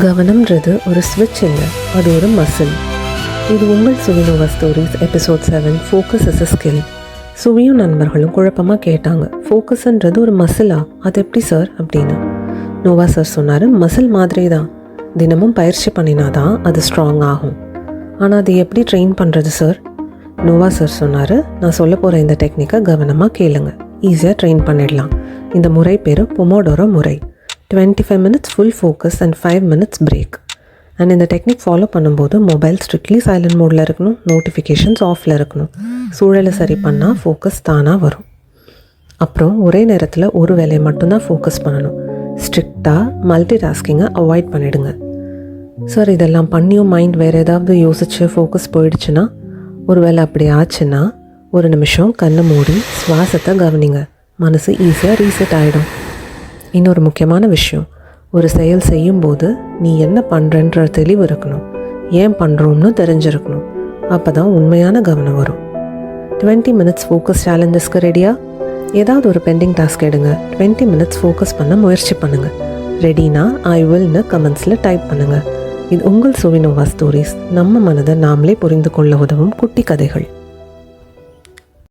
கவனம்ன்றது ஒரு ஸ்விட்ச் இல்லை, அது ஒரு மசில். இது உங்கள் சுவினோவா stories episode 7 focus is a skill. சுவியும் நண்பர்களும் குழப்பமாக கேட்டாங்க, ஃபோக்கஸ்ன்றது ஒரு மசிலா, அது எப்படி சார் அப்படின்னு. நோவா சார் சொன்னார், மசில் மாதிரி தான், தினமும் பயிற்சி பண்ணினா தான் அது ஸ்ட்ராங் ஆகும். ஆனால் அது எப்படி ட்ரெயின் பண்ணுறது சார்? நோவா சார் சொன்னார், நான் சொல்ல போகிற இந்த டெக்னிக்கை கவனமாக கேளுங்க, ஈஸியாக ட்ரெயின் பண்ணிடலாம். இந்த முறை பேர் பொமோடோரோ முறை. 25 minutes full focus and 5 minutes break. And இந்த டெக்னிக் ஃபாலோ பண்ணும்போது மொபைல் ஸ்ட்ரிக்ட்லி சைலண்ட் மோடில் இருக்கணும், நோட்டிஃபிகேஷன்ஸ் ஆஃபில் இருக்கணும். சூழலை சரி பண்ணால் ஃபோக்கஸ் தானாக வரும். அப்புறம் ஒரே நேரத்தில் ஒரு வேலையை மட்டும்தான் ஃபோக்கஸ் பண்ணணும். ஸ்ட்ரிக்டாக மல்டி டாஸ்கிங்கை அவாய்ட் பண்ணிவிடுங்க. சார், இதெல்லாம் பண்ணியும் மைண்ட் வேறு ஏதாவது யோசிச்சு ஃபோக்கஸ் போயிடுச்சுன்னா? ஒரு வேளை அப்படி ஆச்சுன்னா ஒரு நிமிஷம் கண்ணை மூடி சுவாசத்தை கவனிங்க, மனசு ஈஸியாக ரீசெட் ஆகிடும். இன்னொரு முக்கியமான விஷயம், ஒரு செயல் செய்யும்போது நீ என்ன பண்ணுறன்ற தெளிவு இருக்கணும், ஏன் பண்ணுறோம்னு தெரிஞ்சிருக்கணும். அப்போ தான் உண்மையான கவனம் வரும். 20 minutes ஃபோக்கஸ் சேலஞ்சஸ்க்கு ரெடியா? ஏதாவது ஒரு பெண்டிங் டாஸ்க் எடுங்க, 20 minutes ஃபோக்கஸ் பண்ண முயற்சி பண்ணுங்கள். ரெடினா ஐ வில்னு கமெண்ட்ஸில் டைப் பண்ணுங்கள். இது உங்கள் சுவினோவா ஸ்டோரிஸ், நம்ம மனதை நாமளே புரிந்து கொள்ள உதவும் குட்டி கதைகள்.